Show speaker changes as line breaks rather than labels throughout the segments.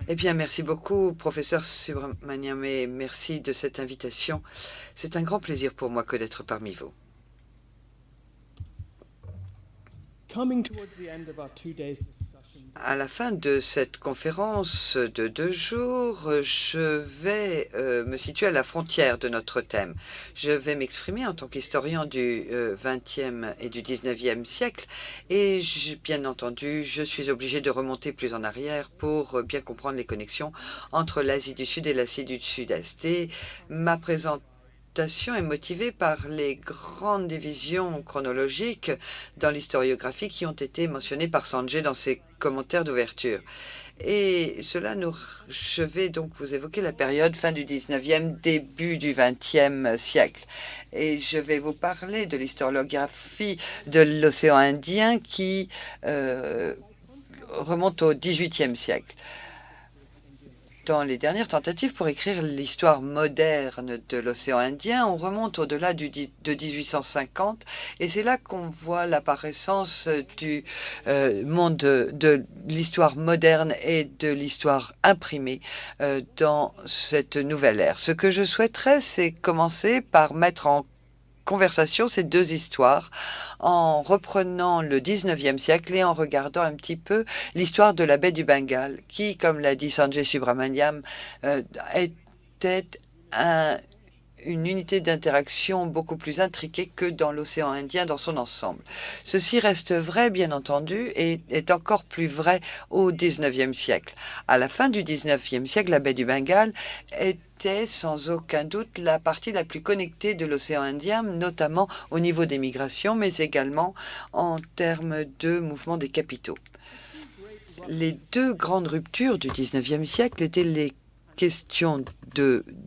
Eh bien, merci beaucoup, professeur Subramaniam, et merci de cette invitation. C'est un grand plaisir pour moi que d'être parmi vous. À la fin de cette conférence de 2 jours, je vais me situer à la frontière de notre thème. Je vais m'exprimer en tant qu'historien du XXe et du XIXe siècle et bien entendu, je suis obligé de remonter plus en arrière pour bien comprendre les connexions entre l'Asie du Sud et l'Asie du Sud-Est. Et ma présentation est motivée par les grandes divisions chronologiques dans l'historiographie qui ont été mentionnées par Sanjay dans ses commentaires d'ouverture. Et je vais donc vous évoquer la période fin du 19e, début du 20e siècle. Et je vais vous parler de l'historiographie de l'océan Indien qui remonte au 18e siècle. Dans les dernières tentatives pour écrire l'histoire moderne de l'océan Indien, on remonte au-delà de 1850 et c'est là qu'on voit l'apparaissance du monde de l'histoire moderne et de l'histoire imprimée dans cette nouvelle ère. Ce que je souhaiterais, c'est commencer par mettre en conversation ces deux histoires en reprenant le 19e siècle et en regardant un petit peu l'histoire de la baie du Bengale qui, comme l'a dit Sanjay Subramaniam, était une unité d'interaction beaucoup plus intriquée que dans l'océan Indien dans son ensemble. Ceci reste vrai, bien entendu, et est encore plus vrai au 19e siècle. À la fin du 19e siècle, la baie du Bengale était sans aucun doute la partie la plus connectée de l'océan Indien, notamment au niveau des migrations, mais également en termes de mouvement des capitaux. Les deux grandes ruptures du 19e siècle étaient les questions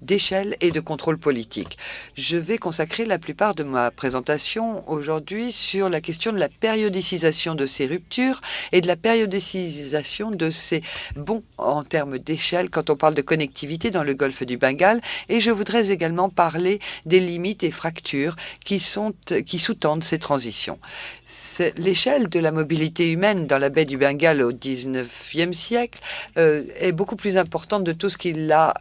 d'échelle et de contrôle politique. Je vais consacrer la plupart de ma présentation aujourd'hui sur la question de la périodicisation de ces ruptures et de la périodicisation de ces bonds en termes d'échelle quand on parle de connectivité dans le golfe du Bengale. Et je voudrais également parler des limites et fractures qui sous-tendent ces transitions. L'échelle de la mobilité humaine dans la baie du Bengale au 19e siècle est beaucoup plus importante de tout ce qui l'a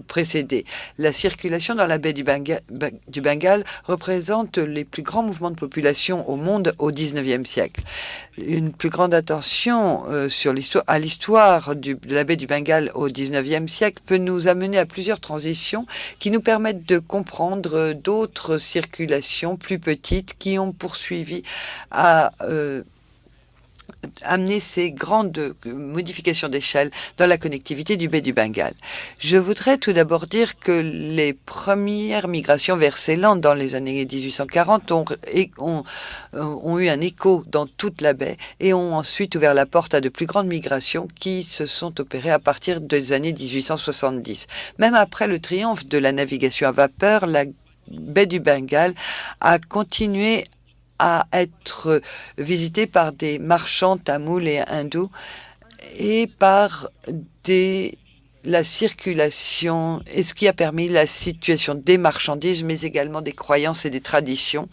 précédé. La circulation dans la baie du Bengale représente les plus grands mouvements de population au monde au 19e siècle. Une plus grande attention à l'histoire de la baie du Bengale au 19e siècle peut nous amener à plusieurs transitions qui nous permettent de comprendre d'autres circulations plus petites qui ont poursuivi à amener ces grandes modifications d'échelle dans la connectivité du baie du Bengale. Je voudrais tout d'abord dire que les premières migrations vers Ceylan dans les années 1840 ont eu un écho dans toute la baie et ont ensuite ouvert la porte à de plus grandes migrations qui se sont opérées à partir des années 1870. Même après le triomphe de la navigation à vapeur, la baie du Bengale a continué à être visité par des marchands tamouls et hindous et par la circulation, et ce qui a permis la situation des marchandises, mais également des croyances et des traditions.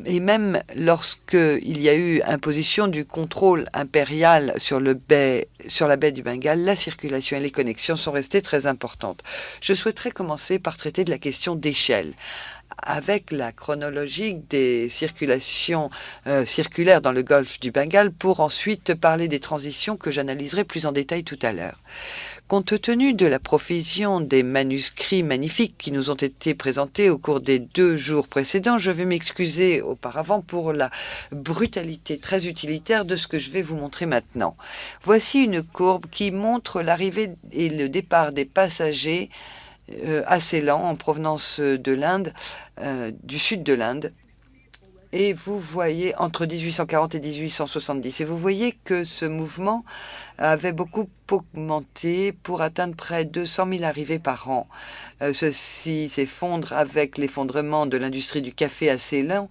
Et même lorsqu'il y a eu imposition du contrôle impérial sur la baie du Bengale, la circulation et les connexions sont restées très importantes. Je souhaiterais commencer par traiter de la question d'échelle avec la chronologie des circulations circulaires dans le golfe du Bengale pour ensuite parler des transitions que j'analyserai plus en détail tout à l'heure. Compte tenu de la profusion des manuscrits magnifiques qui nous ont été présentés au cours des 2 jours précédents, je vais m'excuser auparavant pour la brutalité très utilitaire de ce que je vais vous montrer maintenant. Voici une courbe qui montre l'arrivée et le départ des passagers assez lent en provenance de l'Inde, du sud de l'Inde. Et vous voyez entre 1840 et 1870. Et vous voyez que ce mouvement avait beaucoup augmenté pour atteindre près de 200 000 arrivées par an. Ceci s'effondre avec l'effondrement de l'industrie du café à Ceylan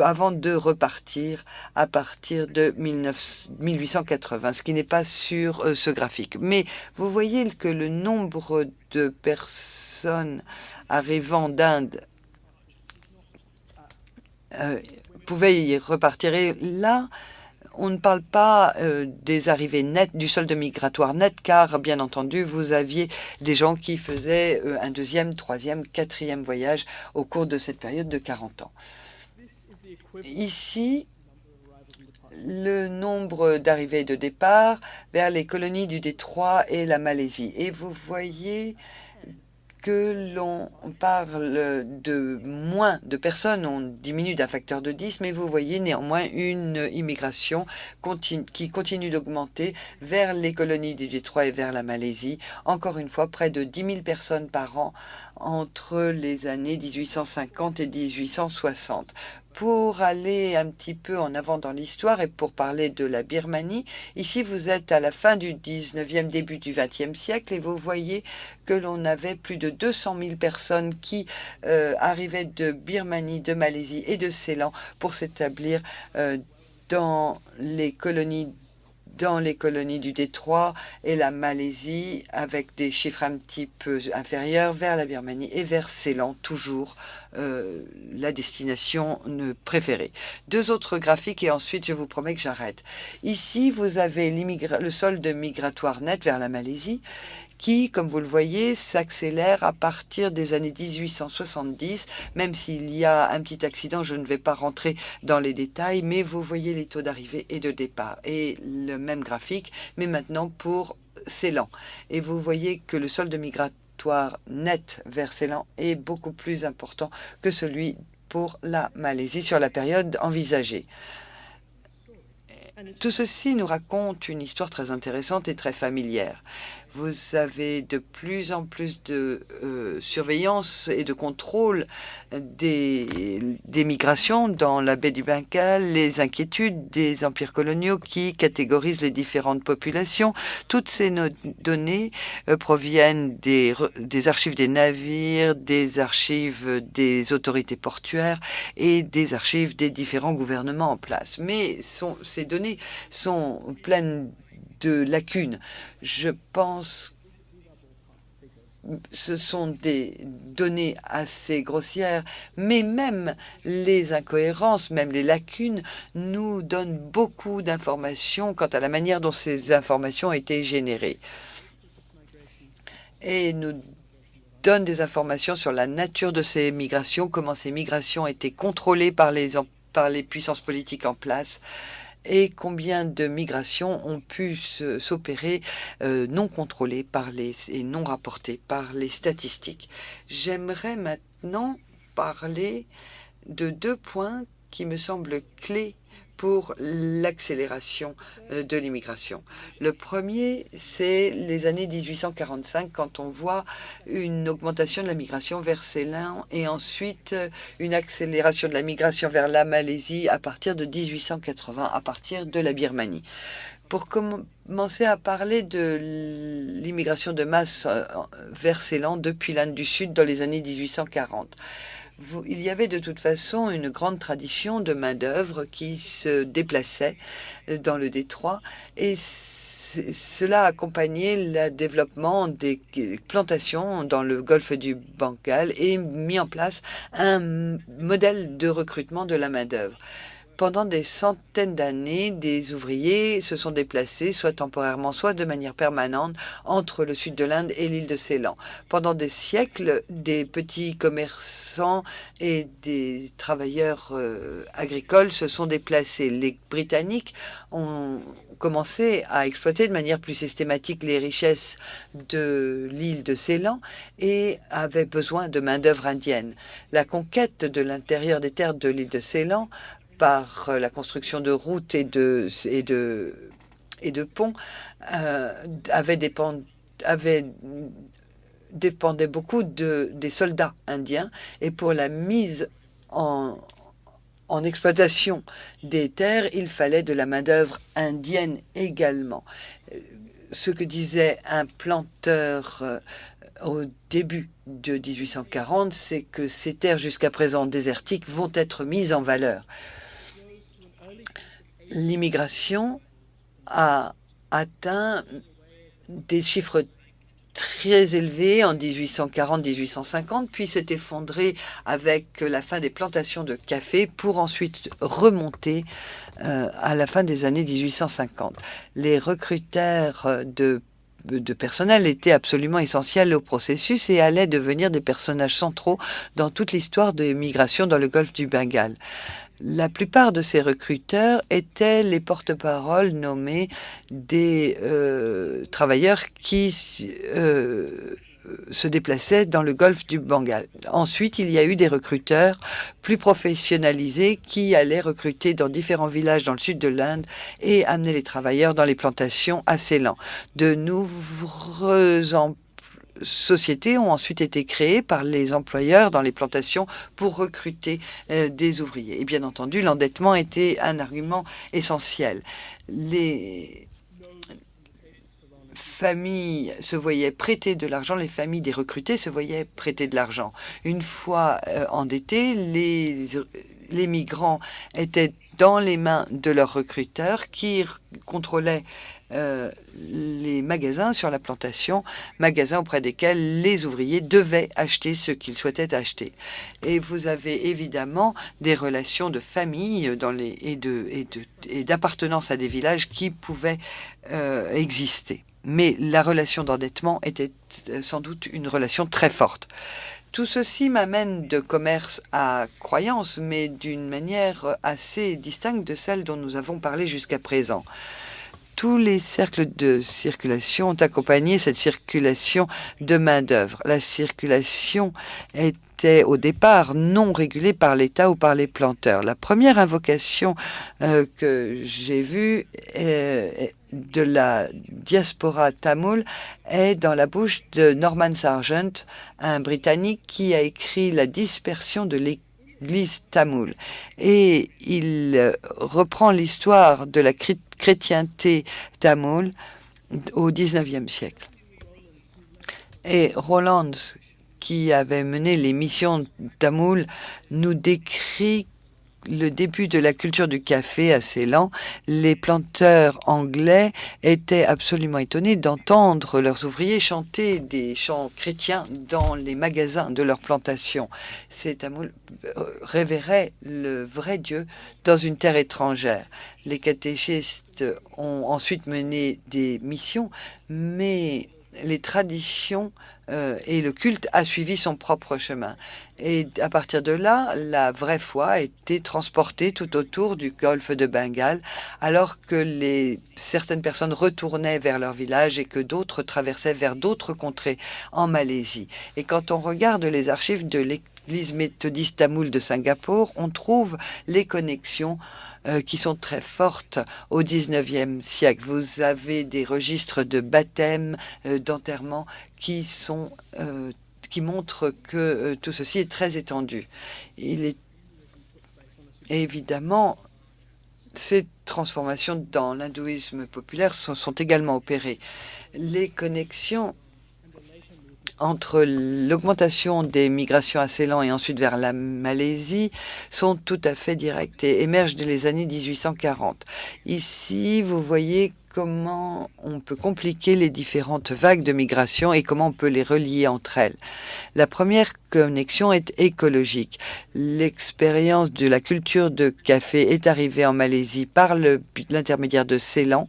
avant de repartir à partir de 1880, ce qui n'est pas sur ce graphique. Mais vous voyez que le nombre de personnes arrivant d'Inde pouvait y repartir. Et là, on ne parle pas des arrivées nettes, du solde migratoire net, car bien entendu, vous aviez des gens qui faisaient un deuxième, troisième, quatrième voyage au cours de cette période de 40 ans. Ici, le nombre d'arrivées et de départs vers les colonies du Détroit et la Malaisie. Et vous voyez que l'on parle de moins de personnes, on diminue d'un facteur de 10, mais vous voyez néanmoins une immigration qui continue d'augmenter vers les colonies du Détroit et vers la Malaisie. Encore une fois, près de 10 000 personnes par an entre les années 1850 et 1860. Pour aller un petit peu en avant dans l'histoire et pour parler de la Birmanie, ici vous êtes à la fin du 19e, début du 20e siècle et vous voyez que l'on avait plus de 200 000 personnes qui arrivaient de Birmanie, de Malaisie et de Ceylan pour s'établir dans les colonies du Détroit et la Malaisie, avec des chiffres un petit peu inférieurs vers la Birmanie et vers Ceylan, toujours la destination préférée. Deux autres graphiques et ensuite je vous promets que j'arrête. Ici, vous avez le solde migratoire net vers la Malaisie qui, comme vous le voyez, s'accélère à partir des années 1870, même s'il y a un petit accident, je ne vais pas rentrer dans les détails, mais vous voyez les taux d'arrivée et de départ. Et le même graphique, mais maintenant pour Ceylan. Et vous voyez que le solde migratoire net vers Ceylan est beaucoup plus important que celui pour la Malaisie sur la période envisagée. Tout ceci nous raconte une histoire très intéressante et très familière. Vous avez de plus en plus de surveillance et de contrôle des migrations dans la baie du Bengale, les inquiétudes des empires coloniaux qui catégorisent les différentes populations. Toutes ces données proviennent des archives des navires, des archives des autorités portuaires et des archives des différents gouvernements en place. Mais ces données sont pleines de lacunes. Je pense ce sont des données assez grossières, mais même les incohérences, même les lacunes nous donnent beaucoup d'informations quant à la manière dont ces informations ont été générées. Et nous donnent des informations sur la nature de ces migrations, comment ces migrations étaient contrôlées par les puissances politiques en place, et combien de migrations ont pu s'opérer non contrôlées et non rapportées par les statistiques. J'aimerais maintenant parler de deux points qui me semblent clés pour l'accélération de l'immigration. Le premier, c'est les années 1845, quand on voit une augmentation de la migration vers Ceylan et ensuite une accélération de la migration vers la Malaisie à partir de 1880, à partir de la Birmanie. Pour commencer à parler de l'immigration de masse vers Ceylan depuis l'Inde du Sud dans les années 1840. Il y avait de toute façon une grande tradition de main-d'œuvre qui se déplaçait dans le détroit et cela accompagnait le développement des plantations dans le golfe du Bengale et mis en place un modèle de recrutement de la main-d'œuvre. Pendant des centaines d'années, des ouvriers se sont déplacés, soit temporairement, soit de manière permanente, entre le sud de l'Inde et l'île de Ceylan. Pendant des siècles, des petits commerçants et des travailleurs agricoles se sont déplacés. Les Britanniques ont commencé à exploiter de manière plus systématique les richesses de l'île de Ceylan et avaient besoin de main-d'œuvre indienne. La conquête de l'intérieur des terres de l'île de Ceylan par la construction de routes et de ponts dépendait beaucoup des soldats indiens et pour la mise en exploitation des terres, il fallait de la main-d'œuvre indienne également. Ce que disait un planteur au début de 1840, c'est que ces terres jusqu'à présent désertiques vont être mises en valeur. L'immigration a atteint des chiffres très élevé en 1840-1850, puis s'est effondré avec la fin des plantations de café pour ensuite remonter à la fin des années 1850. Les recruteurs de personnel étaient absolument essentiels au processus et allaient devenir des personnages centraux dans toute l'histoire des migrations dans le golfe du Bengale. La plupart de ces recruteurs étaient les porte-paroles nommés des travailleurs qui se déplaçaient dans le golfe du Bengale. Ensuite, il y a eu des recruteurs plus professionnalisés qui allaient recruter dans différents villages dans le sud de l'Inde et amener les travailleurs dans les plantations à Ceylan. De nombreux sociétés ont ensuite été créées par les employeurs dans les plantations pour recruter des ouvriers. Et bien entendu, l'endettement était un argument essentiel. Les familles se voyaient prêter de l'argent, les familles des recrutés se voyaient prêter de l'argent. Une fois endettés, les migrants étaient dans les mains de leurs recruteurs qui contrôlaient les magasins sur la plantation, magasins auprès desquels les ouvriers devaient acheter ce qu'ils souhaitaient acheter. Et vous avez évidemment des relations de famille et d'appartenance à des villages qui pouvaient exister. Mais la relation d'endettement était sans doute une relation très forte. Tout ceci m'amène de commerce à croyance, mais d'une manière assez distincte de celle dont nous avons parlé jusqu'à présent. Tous les cercles de circulation ont accompagné cette circulation de main-d'œuvre. La circulation était au départ non régulée par l'État ou par les planteurs. La première invocation que j'ai vue de la diaspora tamoule est dans la bouche de Norman Sargent, un Britannique qui a écrit La dispersion de l'Église tamoule. Et il reprend l'histoire de la chrétienté tamoule au XIXe siècle. Et Roland, qui avait mené les missions tamoules, nous décrit le début de la culture du café à Ceylan. Les planteurs anglais étaient absolument étonnés d'entendre leurs ouvriers chanter des chants chrétiens dans les magasins de leur plantation. Ces Tamouls révéraient le vrai Dieu dans une terre étrangère. Les catéchistes ont ensuite mené des missions, mais les traditions et le culte a suivi son propre chemin. Et à partir de là, la vraie foi a été transportée tout autour du golfe de Bengale, alors que certaines personnes retournaient vers leur village et que d'autres traversaient vers d'autres contrées en Malaisie. Et quand on regarde les archives de l'Église méthodiste tamoule de Singapour, on trouve les connexions qui sont très fortes au XIXe siècle. Vous avez des registres de baptême, d'enterrement qui montrent que tout ceci est très étendu. Évidemment, ces transformations dans l'hindouisme populaire sont également opérées. Les connexions entre l'augmentation des migrations à Ceylan et ensuite vers la Malaisie sont tout à fait directes et émergent dès les années 1840. Ici, vous voyez comment on peut compliquer les différentes vagues de migration et comment on peut les relier entre elles. La première connexion est écologique. L'expérience de la culture de café est arrivée en Malaisie par l'intermédiaire de Ceylan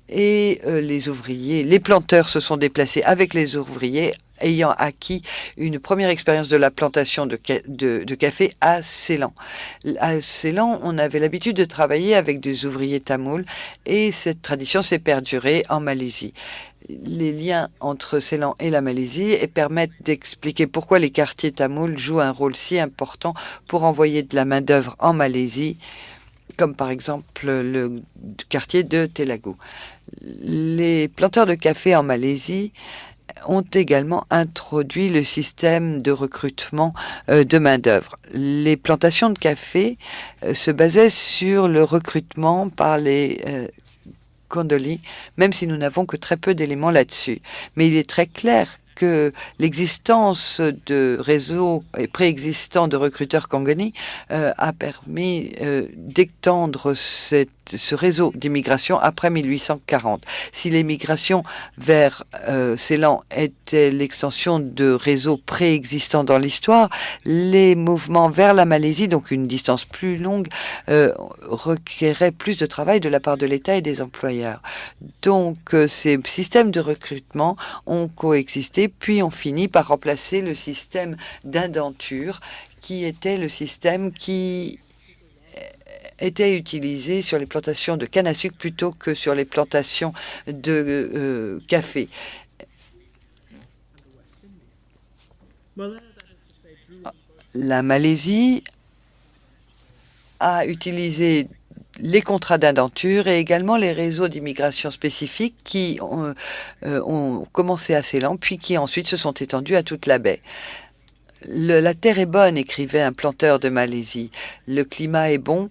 et les planteurs se sont déplacés avec les ouvriers ayant acquis une première expérience de la plantation de café à Ceylan. À Ceylan, on avait l'habitude de travailler avec des ouvriers tamouls et cette tradition s'est perdurée en Malaisie. Les liens entre Ceylan et la Malaisie permettent d'expliquer pourquoi les quartiers tamouls jouent un rôle si important pour envoyer de la main-d'œuvre en Malaisie, comme par exemple le quartier de Telagu. Les planteurs de café en Malaisie ont également introduit le système de recrutement de main-d'œuvre. Les plantations de café se basaient sur le recrutement par les Kondoli, même si nous n'avons que très peu d'éléments là-dessus. Mais il est très clair que l'existence de réseaux préexistants de recruteurs Kongoni a permis d'étendre ce réseau d'immigration après 1840. Si les migrations vers Ceylan était l'extension de réseaux préexistants dans l'histoire. Les mouvements vers la Malaisie, donc une distance plus longue, requéraient plus de travail de la part de l'État et des employeurs. Donc, ces systèmes de recrutement ont coexisté, puis ont fini par remplacer le système d'indenture, qui était le système qui était utilisé sur les plantations de canne à sucre plutôt que sur les plantations de café. La Malaisie a utilisé les contrats d'indenture et également les réseaux d'immigration spécifiques qui ont commencé assez lents, puis qui ensuite se sont étendus à toute la baie. La terre est bonne, écrivait un planteur de Malaisie. Le climat est bon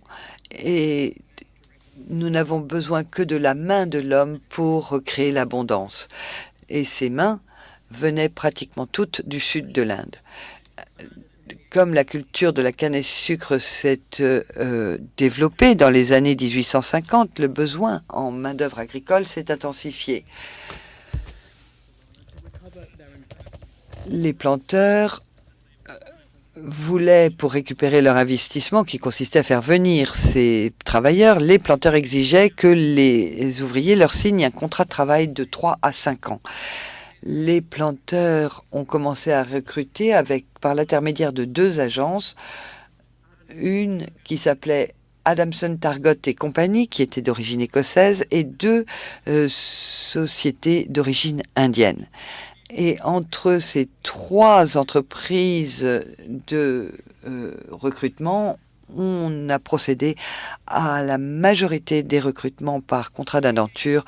et nous n'avons besoin que de la main de l'homme pour créer l'abondance. Et ces mains venaient pratiquement toutes du sud de l'Inde. Comme la culture de la canne à sucre s'est développée dans les années 1850, le besoin en main-d'œuvre agricole s'est intensifié. Les planteurs voulaient, pour récupérer leur investissement qui consistait à faire venir ces travailleurs, les planteurs exigeaient que les ouvriers leur signent un contrat de travail de 3 à 5 ans. Les planteurs ont commencé à recruter par l'intermédiaire de 2 agences, une qui s'appelait Adamson, Targott et compagnie, qui était d'origine écossaise, et 2 sociétés d'origine indienne. Et entre ces 3 entreprises de recrutement, on a procédé à la majorité des recrutements par contrat d'indenture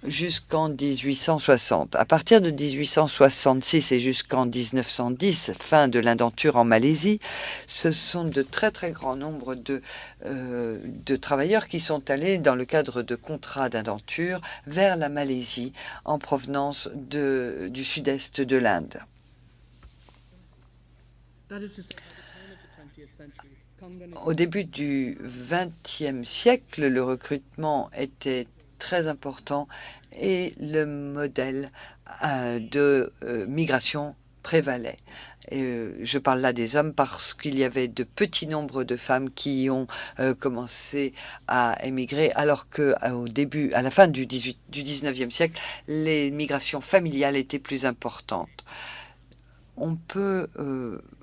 jusqu'en 1860. À partir de 1866 et jusqu'en 1910, fin de l'indenture en Malaisie, ce sont de très très grands nombres de travailleurs qui sont allés dans le cadre de contrats d'indenture vers la Malaisie en provenance du sud-est de l'Inde. Au début du XXe siècle, le recrutement était très important et le modèle de migration prévalait. Je parle là des hommes parce qu'il y avait de petits nombres de femmes qui ont commencé à émigrer, alors que à la fin du 19e siècle, les migrations familiales étaient plus importantes. On peut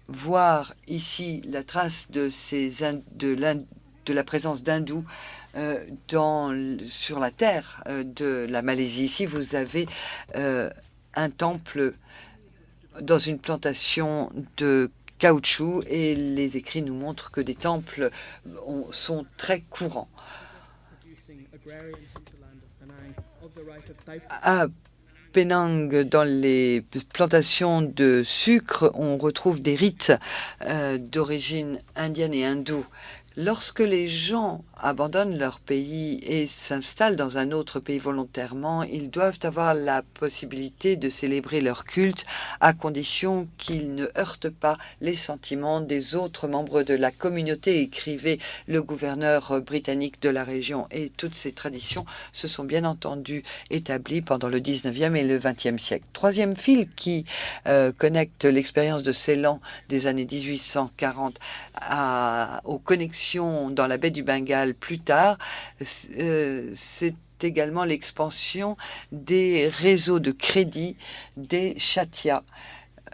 voir ici la trace de la présence d'hindous sur la terre de la Malaisie. Ici, vous avez un temple dans une plantation de caoutchouc et les écrits nous montrent que des temples sont très courants. À Penang, dans les plantations de sucre, on retrouve des rites d'origine indienne et hindoue. Lorsque les gens abandonnent leur pays et s'installent dans un autre pays volontairement, ils doivent avoir la possibilité de célébrer leur culte à condition qu'ils ne heurtent pas les sentiments des autres membres de la communauté, écrivait le gouverneur britannique de la région. Et toutes ces traditions se sont bien entendu établies pendant le 19e et le 20e siècle. Troisième fil qui connecte l'expérience de Ceylan des années 1840 aux connexions dans la baie du Bengale plus tard, c'est également l'expansion des réseaux de crédit des Chatia.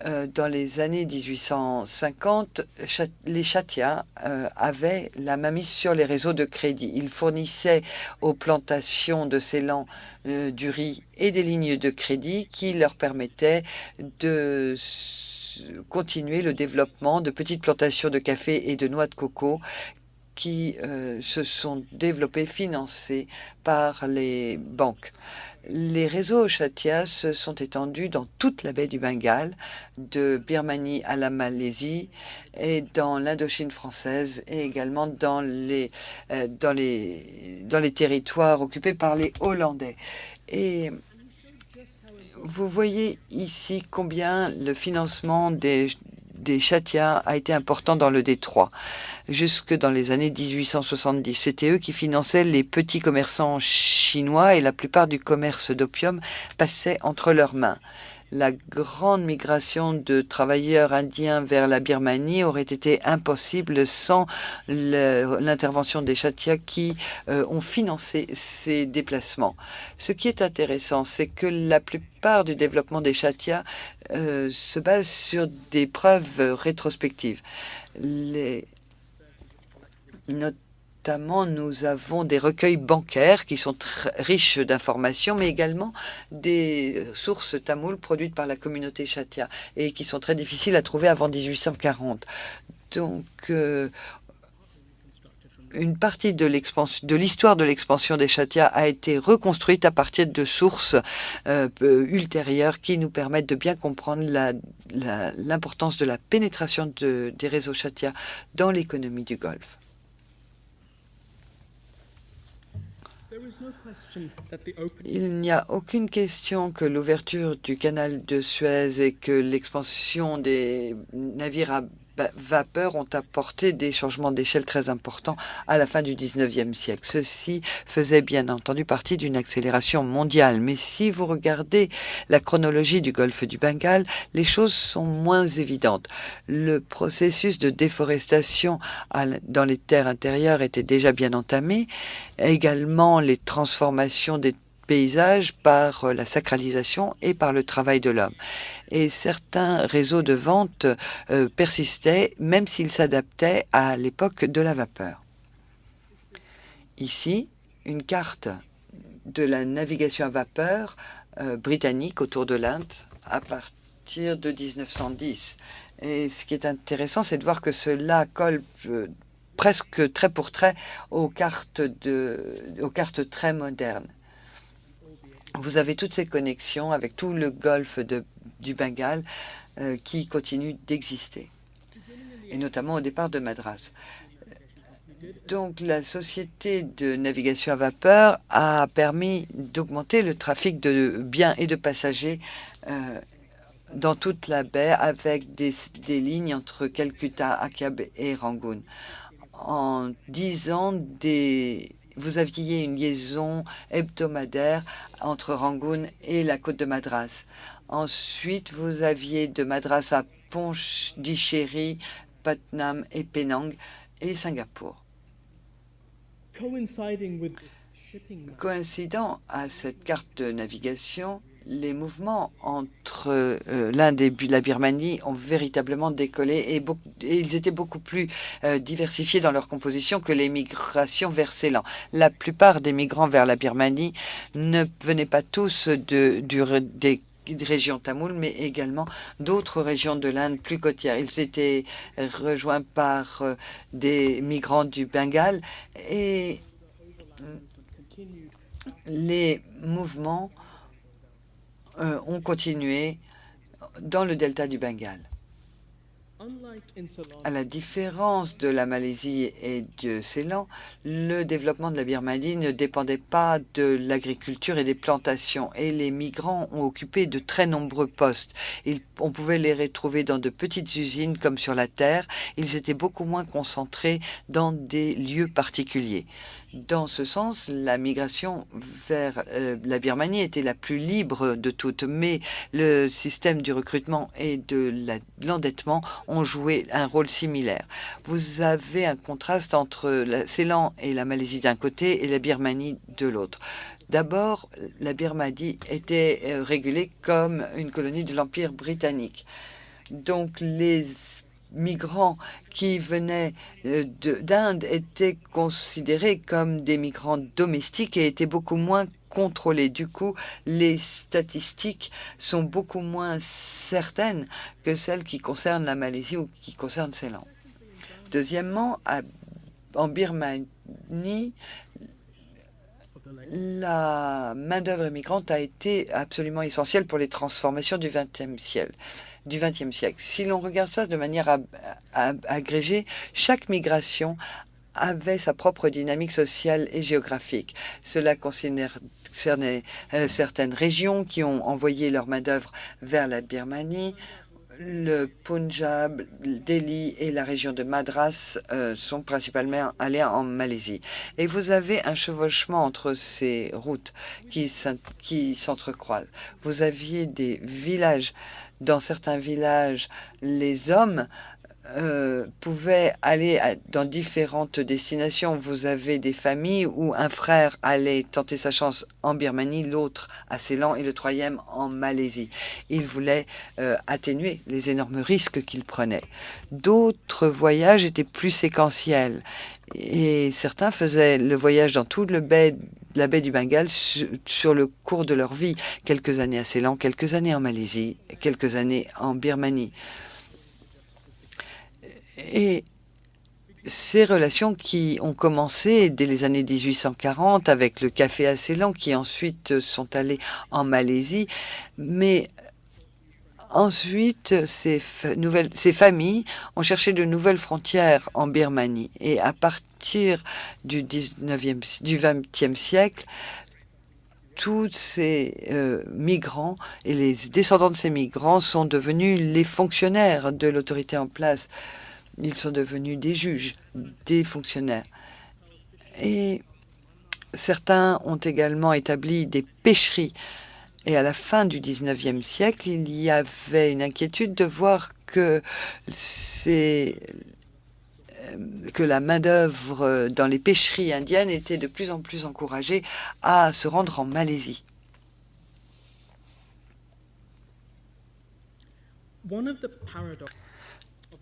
Dans les années 1850, les Chatia avaient la mainmise sur les réseaux de crédit. Ils fournissaient aux plantations de Ceylan du riz et des lignes de crédit qui leur permettaient de continuer le développement de petites plantations de café et de noix de coco qui se sont développées, financées par les banques. Les réseaux Chatia se sont étendus dans toute la baie du Bengale, de Birmanie à la Malaisie et dans l'Indochine française et également dans les territoires occupés par les Hollandais. Et vous voyez ici combien le financement des Chatia a été important dans le détroit, jusque dans les années 1870. C'était eux qui finançaient les petits commerçants chinois et la plupart du commerce d'opium passait entre leurs mains. La grande migration de travailleurs indiens vers la Birmanie aurait été impossible sans l'intervention des Kshatriyas qui ont financé ces déplacements. Ce qui est intéressant, c'est que la plupart du développement des Kshatriyas se base sur des preuves rétrospectives. Notamment, nous avons des recueils bancaires qui sont très riches d'informations, mais également des sources tamoules produites par la communauté Kshatriya et qui sont très difficiles à trouver avant 1840. Donc, une partie de l'histoire de l'expansion des Kshatriyas a été reconstruite à partir de sources ultérieures qui nous permettent de bien comprendre l'importance de la pénétration des réseaux Kshatriyas dans l'économie du Golfe. Il n'y a aucune question que l'ouverture du canal de Suez et que l'expansion des navires à vapeur ont apporté des changements d'échelle très importants à la fin du 19e siècle. Ceci faisait bien entendu partie d'une accélération mondiale. Mais si vous regardez la chronologie du golfe du Bengale, les choses sont moins évidentes. Le processus de déforestation dans les terres intérieures était déjà bien entamé. Également, les transformations des paysages par la sacralisation et par le travail de l'homme. Et certains réseaux de vente persistaient, même s'ils s'adaptaient à l'époque de la vapeur. Ici, une carte de la navigation à vapeur britannique autour de l'Inde à partir de 1910. Et ce qui est intéressant, c'est de voir que cela colle presque trait pour trait aux cartes très modernes. Vous avez toutes ces connexions avec tout le golfe du Bengale qui continue d'exister, et notamment au départ de Madras. Donc, la société de navigation à vapeur a permis d'augmenter le trafic de biens et de passagers dans toute la baie avec des lignes entre Calcutta, Akiab et Rangoon. En 10 ans, vous aviez une liaison hebdomadaire entre Rangoon et la côte de Madras. Ensuite, vous aviez de Madras à Pondichéry, Patnam et Penang et Singapour. Coïncidant à cette carte de navigation, les mouvements entre l'Inde et la Birmanie ont véritablement décollé et ils étaient beaucoup plus diversifiés dans leur composition que les migrations vers Ceylan. La plupart des migrants vers la Birmanie ne venaient pas tous des régions tamoules, mais également d'autres régions de l'Inde plus côtières. Ils étaient rejoints par des migrants du Bengale et les mouvements ont continué dans le delta du Bengale. À la différence de la Malaisie et de Ceylan, le développement de la Birmanie ne dépendait pas de l'agriculture et des plantations, et les migrants ont occupé de très nombreux postes. On pouvait les retrouver dans de petites usines comme sur la terre. Ils étaient beaucoup moins concentrés dans des lieux particuliers. Dans ce sens, la migration vers la Birmanie était la plus libre de toutes, mais le système du recrutement et de l'endettement ont joué un rôle similaire. Vous avez un contraste entre Ceylan et la Malaisie d'un côté et la Birmanie de l'autre. D'abord, la Birmanie était régulée comme une colonie de l'Empire britannique. Donc, les migrants qui venaient d'Inde étaient considérés comme des migrants domestiques et étaient beaucoup moins contrôlés. Du coup, les statistiques sont beaucoup moins certaines que celles qui concernent la Malaisie ou qui concernent Ceylan. Deuxièmement, en Birmanie, la main-d'œuvre migrante a été absolument essentielle pour les transformations du XXe siècle. Si l'on regarde ça de manière agrégée, chaque migration avait sa propre dynamique sociale et géographique. Cela concernait certaines régions qui ont envoyé leur main-d'œuvre vers la Birmanie, Le Punjab, Delhi et la région de Madras sont principalement allés en Malaisie. Et vous avez un chevauchement entre ces routes qui s'entrecroisent. Vous aviez des villages. Dans certains villages, les hommes pouvaient aller dans différentes destinations. Vous avez des familles où un frère allait tenter sa chance en Birmanie, l'autre à Ceylan et le troisième en Malaisie. Il voulait atténuer les énormes risques qu'il prenait. D'autres voyages étaient plus séquentiels et certains faisaient le voyage dans toute la baie du Bengale sur le cours de leur vie. Quelques années à Ceylan, quelques années en Malaisie, quelques années en Birmanie. Et ces relations qui ont commencé dès les années 1840 avec le café à Ceylan, qui ensuite sont allés en Malaisie, mais ensuite ces familles ont cherché de nouvelles frontières en Birmanie. Et à partir du 20e siècle, tous ces migrants et les descendants de ces migrants sont devenus les fonctionnaires de l'autorité en place. Ils sont devenus des juges, des fonctionnaires. Et certains ont également établi des pêcheries. Et à la fin du 19e siècle, il y avait une inquiétude de voir que la main-d'œuvre dans les pêcheries indiennes était de plus en plus encouragée à se rendre en Malaisie.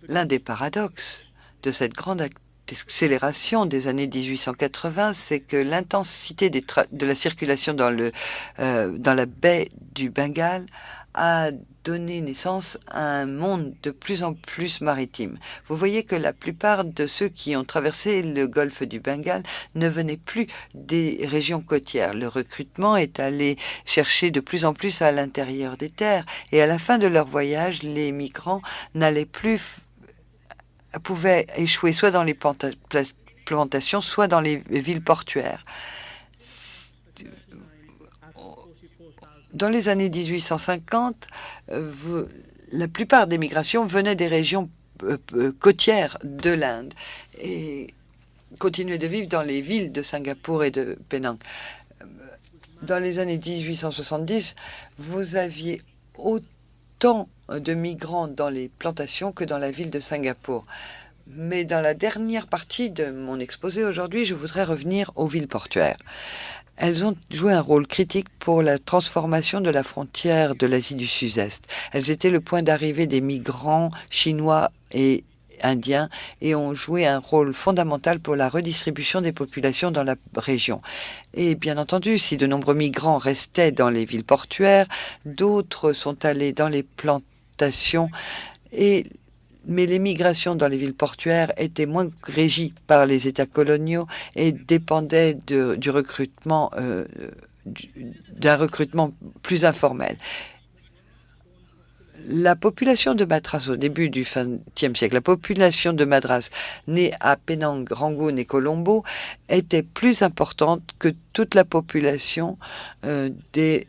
L'un des paradoxes de cette grande accélération des années 1880, c'est que l'intensité de la circulation dans la baie du Bengale a donné naissance à un monde de plus en plus maritime. Vous voyez que la plupart de ceux qui ont traversé le golfe du Bengale ne venaient plus des régions côtières. Le recrutement est allé chercher de plus en plus à l'intérieur des terres et à la fin de leur voyage, les migrants pouvaient échouer soit dans les plantations, soit dans les villes portuaires. Dans les années 1850, la plupart des migrations venaient des régions côtières de l'Inde et continuaient de vivre dans les villes de Singapour et de Penang. Dans les années 1870, vous aviez autant de migrants dans les plantations que dans la ville de Singapour. Mais dans la dernière partie de mon exposé aujourd'hui, je voudrais revenir aux villes portuaires. Elles ont joué un rôle critique pour la transformation de la frontière de l'Asie du Sud-Est. Elles étaient le point d'arrivée des migrants chinois et indiens et ont joué un rôle fondamental pour la redistribution des populations dans la région. Et bien entendu, si de nombreux migrants restaient dans les villes portuaires, d'autres sont allés dans les plantations mais les migrations dans les villes portuaires étaient moins régies par les États coloniaux et dépendaient d'un recrutement plus informel. La population de Madras au début du XXe siècle, la population de Madras née à Penang, Rangoon et Colombo était plus importante que toute la population des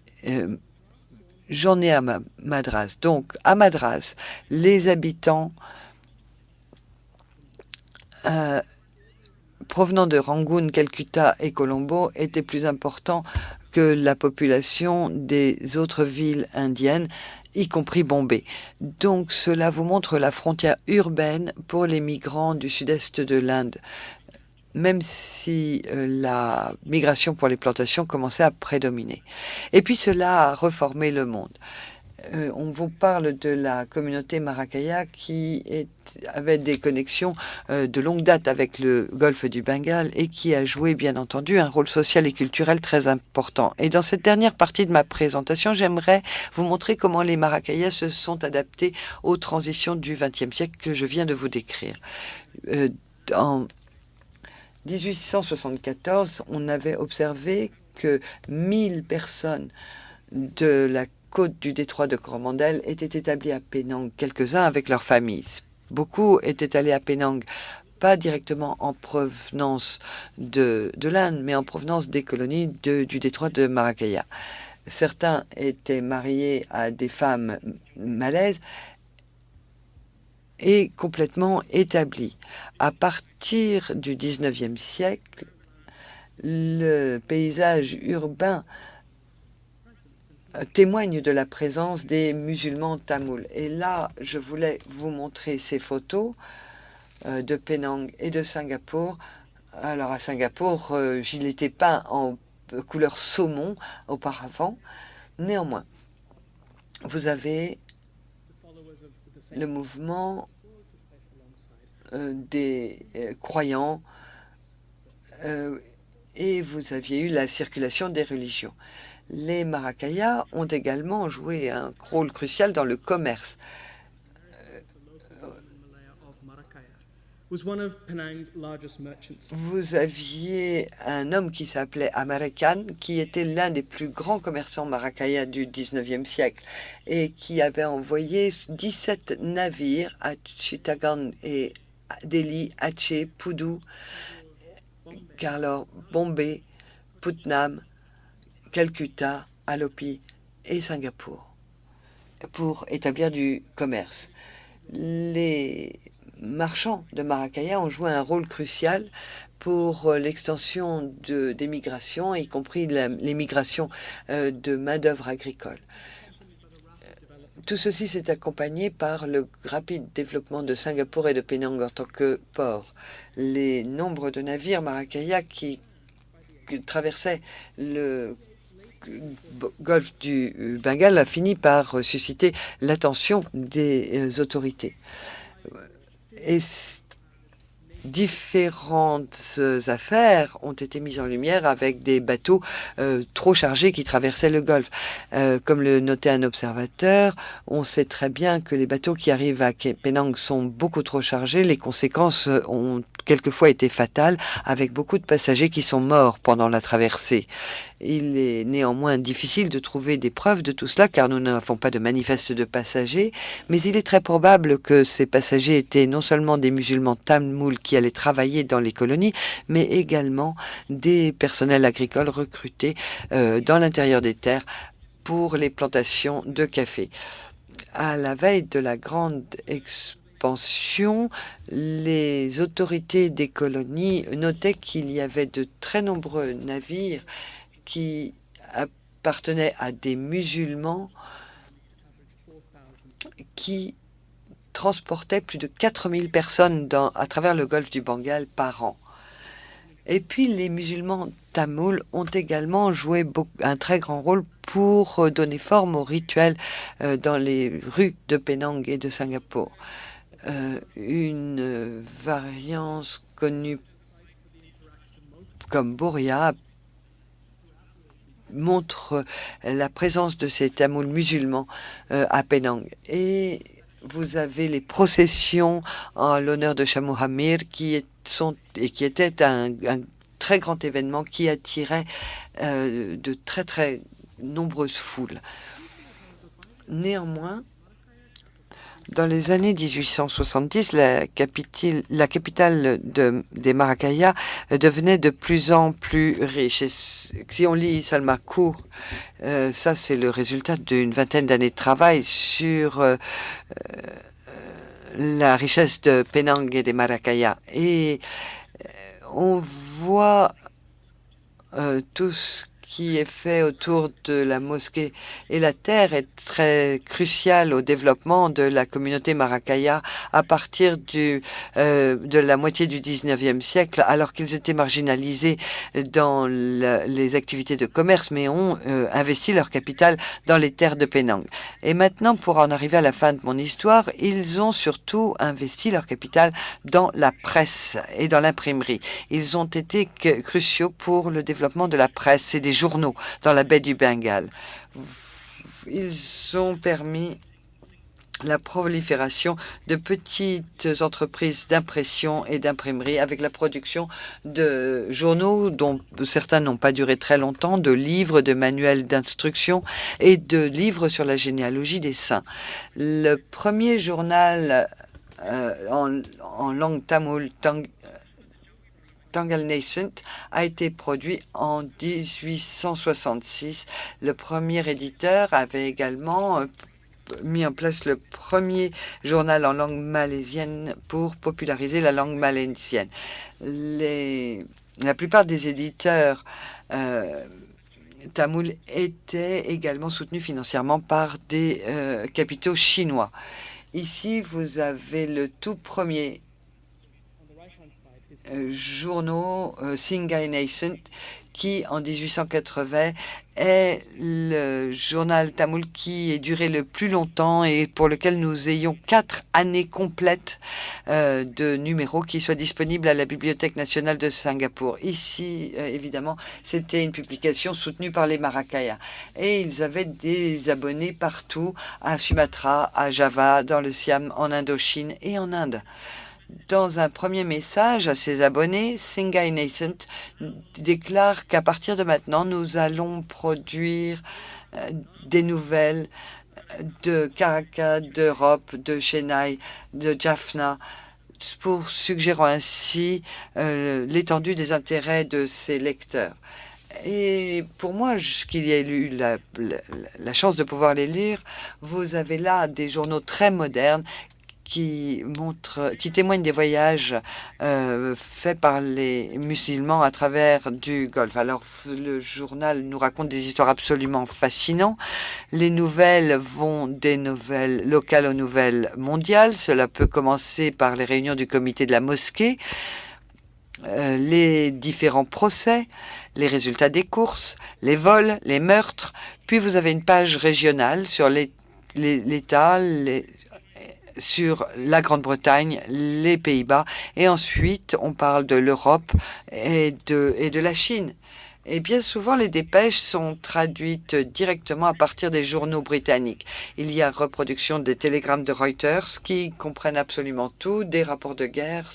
gens nés à Madras. Donc, à Madras, les habitants provenant de Rangoon, Calcutta et Colombo étaient plus importants que la population des autres villes indiennes, y compris Bombay. Donc cela vous montre la frontière urbaine pour les migrants du sud-est de l'Inde, même si la migration pour les plantations commençait à prédominer. Et puis cela a reformé le monde. On vous parle de la communauté Maracaya qui avait des connexions de longue date avec le golfe du Bengale et qui a joué, bien entendu, un rôle social et culturel très important. Et dans cette dernière partie de ma présentation, j'aimerais vous montrer comment les Maracayas se sont adaptés aux transitions du XXe siècle que je viens de vous décrire. En 1874, on avait observé que 1000 personnes de la côte du détroit de Coromandel étaient établis à Penang, quelques-uns avec leurs familles. Beaucoup étaient allés à Penang, pas directement en provenance de l'Inde, mais en provenance des colonies du détroit de Maracaya. Certains étaient mariés à des femmes malaises est complètement établie. À partir du XIXe siècle, le paysage urbain témoigne de la présence des musulmans tamouls. Et là, je voulais vous montrer ces photos de Penang et de Singapour. Alors à Singapour, il était peint en couleur saumon auparavant. Néanmoins, vous avez le mouvement des croyants et vous aviez eu la circulation des religions. Les Maracayas ont également joué un rôle crucial dans le commerce. Vous aviez un homme qui s'appelait Amarakan, qui était l'un des plus grands commerçants maracayas du XIXe siècle et qui avait envoyé 17 navires à Chittagong et Delhi, Aceh, Pudu, Carlore, Bombay, Putnam, Calcutta, Alopi et Singapour pour établir du commerce. Les marchands de Maracaya ont joué un rôle crucial pour l'extension des migrations, y compris l'émigration de main-d'œuvre agricole. Tout ceci s'est accompagné par le rapide développement de Singapour et de Penang en tant que port. Les nombres de navires Maracaya qui traversaient le golfe du Bengale a fini par susciter l'attention des autorités. Et différentes affaires ont été mises en lumière avec des bateaux trop chargés qui traversaient le golfe. Comme le notait un observateur, on sait très bien que les bateaux qui arrivent à Penang sont beaucoup trop chargés. Les conséquences ont quelquefois été fatales, avec beaucoup de passagers qui sont morts pendant la traversée. Il est néanmoins difficile de trouver des preuves de tout cela, car nous n'avons pas de manifeste de passagers, mais il est très probable que ces passagers étaient non seulement des musulmans tamouls qui allaient travailler dans les colonies, mais également des personnels agricoles recrutés dans l'intérieur des terres pour les plantations de café. À la veille de la grande expansion, les autorités des colonies notaient qu'il y avait de très nombreux navires qui appartenaient à des musulmans qui transportaient plus de 4000 personnes à travers le golfe du Bengale par an. Et puis les musulmans tamouls ont également joué un très grand rôle pour donner forme aux rituels dans les rues de Penang et de Singapour. Une variance connue comme Boria montre la présence de ces tamouls musulmans à Penang. Et vous avez les processions en l'honneur de Shah Muhammad qui était un très grand événement qui attirait de très très nombreuses foules. Néanmoins, dans les années 1870, la capitale des Maracayas devenait de plus en plus riche. Et si on lit Salma Cour, ça c'est le résultat d'une vingtaine d'années de travail sur la richesse de Penang et des Maracayas. Et on voit tout ce qui est fait autour de la mosquée. Et la terre est très cruciale au développement de la communauté Maracaya à partir de la moitié du 19e siècle, alors qu'ils étaient marginalisés dans les activités de commerce, mais ont investi leur capital dans les terres de Penang. Et maintenant, pour en arriver à la fin de mon histoire, ils ont surtout investi leur capital dans la presse et dans l'imprimerie. Ils ont été cruciaux pour le développement de la presse et des journaux dans la baie du Bengale. Ils ont permis la prolifération de petites entreprises d'impression et d'imprimerie avec la production de journaux dont certains n'ont pas duré très longtemps, de livres, de manuels d'instruction et de livres sur la généalogie des saints. Le premier journal en langue tamoule, Tangal Nascent, a été produit en 1866. Le premier éditeur avait également mis en place le premier journal en langue malaisienne pour populariser la langue malaisienne. La plupart des éditeurs tamoul étaient également soutenus financièrement par des capitaux chinois. Ici, vous avez le tout premier journaux Singai Nascent qui, en 1880, est le journal tamoul qui est duré le plus longtemps et pour lequel nous ayons 4 années complètes de numéros qui soient disponibles à la Bibliothèque nationale de Singapour. Ici, évidemment, c'était une publication soutenue par les Maracayas. Et ils avaient des abonnés partout, à Sumatra, à Java, dans le Siam, en Indochine et en Inde. Dans un premier message à ses abonnés, Singai Nascent déclare qu'à partir de maintenant, nous allons produire des nouvelles de Caracas, d'Europe, de Chennai, de Jaffna, pour suggérant ainsi l'étendue des intérêts de ses lecteurs. Et pour moi, qui ai eu la chance de pouvoir les lire, vous avez là des journaux très modernes qui témoignent des voyages faits par les musulmans à travers du Golfe. Alors, le journal nous raconte des histoires absolument fascinantes. Les nouvelles vont des nouvelles locales aux nouvelles mondiales. Cela peut commencer par les réunions du comité de la mosquée, les différents procès, les résultats des courses, les vols, les meurtres. Puis, vous avez une page régionale sur l'État, sur la Grande-Bretagne, les Pays-Bas, et ensuite on parle de l'Europe et de la Chine. Et bien souvent, les dépêches sont traduites directement à partir des journaux britanniques. Il y a reproduction des télégrammes de Reuters qui comprennent absolument tout, des rapports de guerre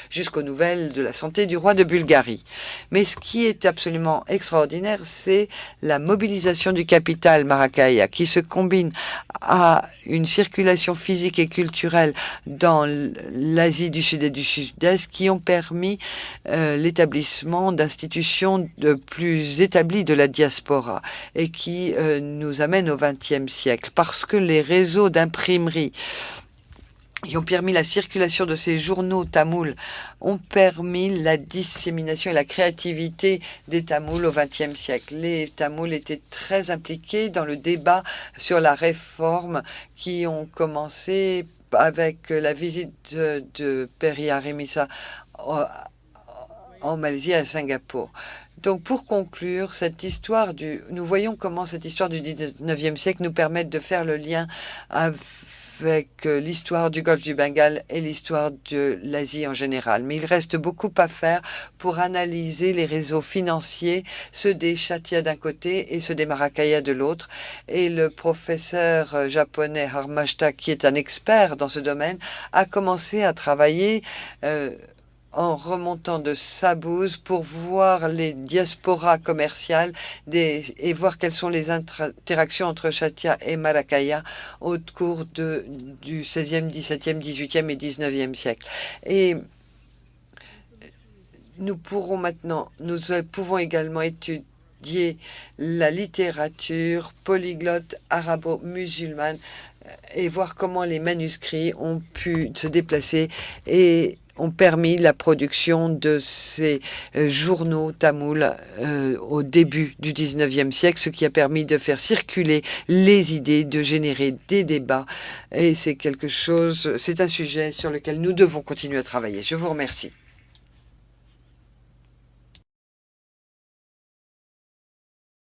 jusqu'aux nouvelles de la santé du roi de Bulgarie. Mais ce qui est absolument extraordinaire, c'est la mobilisation du capital Maracaya qui se combine à une circulation physique et culturelle dans l'Asie du Sud et du Sud-Est qui ont permis l'établissement d'institutions plus établies de la diaspora et qui nous amènent au XXe siècle parce que les réseaux d'imprimerie qui ont permis la circulation de ces journaux tamouls ont permis la dissémination et la créativité des Tamouls au XXe siècle. Les Tamouls étaient très impliqués dans le débat sur la réforme qui ont commencé avec la visite de Periyar Remisa en Malaisie et à Singapour. Donc, pour conclure, nous voyons comment cette histoire du 19e siècle nous permet de faire le lien avec l'histoire du golfe du Bengale et l'histoire de l'Asie en général. Mais il reste beaucoup à faire pour analyser les réseaux financiers, ceux des Chatia d'un côté et ceux des Maracayas de l'autre. Et le professeur japonais Harmashita, qui est un expert dans ce domaine, a commencé à travailler en remontant de Sabouze pour voir les diasporas commerciales et voir quelles sont les interactions entre Chatia et Maracaya au cours du 16e, 17e, 18e et 19e siècle. Et nous pouvons également étudier la littérature polyglotte arabo-musulmane et voir comment les manuscrits ont pu se déplacer et ont permis la production de ces journaux tamouls au début du 19e siècle, ce qui a permis de faire circuler les idées, de générer des débats. Et c'est un sujet sur lequel nous devons continuer à travailler. Je vous remercie.